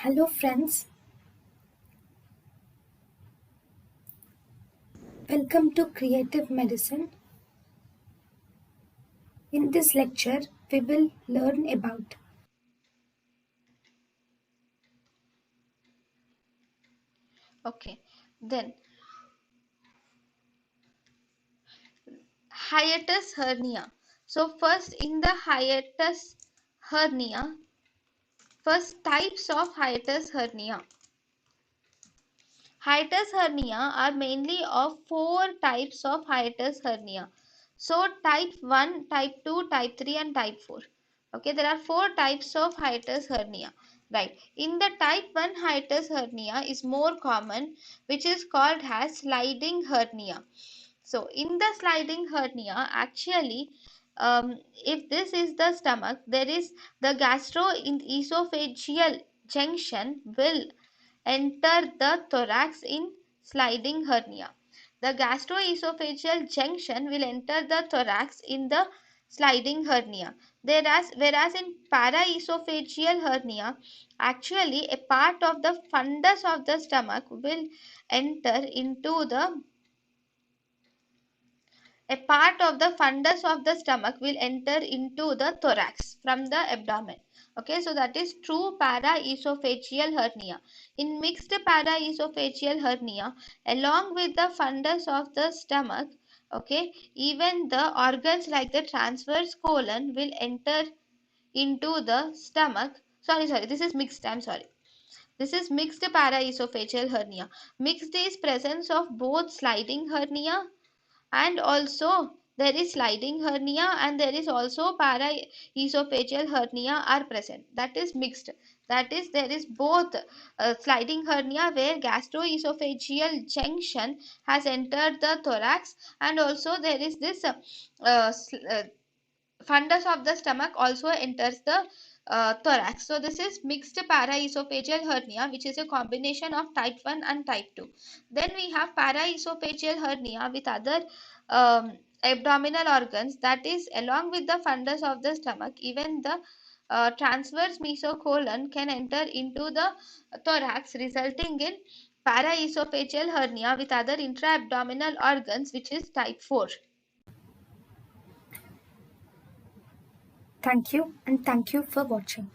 Hello friends, welcome to Creative Medicine. In this lecture, we will learn about Okay, then hiatus hernia. So first in the hiatus hernia, first types of hiatus hernia. Hiatus hernia are mainly of four types of hiatus hernia. So type 1, type 2, type 3 and type 4. Okay, there are four types of hiatus hernia. Right. In the type 1 hiatus hernia is more common, which is called as sliding hernia. So in the sliding hernia, actually, if this is the stomach, there is the gastroesophageal junction will enter the thorax in sliding hernia. The gastroesophageal junction will enter the thorax in the sliding hernia. Whereas in paraesophageal hernia, actually a part of the fundus of the stomach will enter into the a part of the fundus of the stomach will enter into the thorax from the abdomen. Okay, so that is true paraesophageal hernia. In mixed paraesophageal hernia, along with the fundus of the stomach, okay, even the organs like the transverse colon will enter into the stomach. Sorry, this is mixed. I'm sorry. This is mixed paraesophageal hernia. Mixed is presence of both sliding hernia and also there is sliding hernia and there is also paraesophageal hernia are present. That is mixed. That is, there is both sliding hernia where gastroesophageal junction has entered the thorax, and also there is this uh, fundus of the stomach also enters the thorax. So this is mixed paraesophageal hernia, which is a combination of type 1 and type 2. Then we have paraesophageal hernia with other abdominal organs, that is along with the fundus of the stomach, even the transverse mesocolon can enter into the thorax, resulting in paraesophageal hernia with other intra-abdominal organs, which is type 4. thank you and thank you for watching.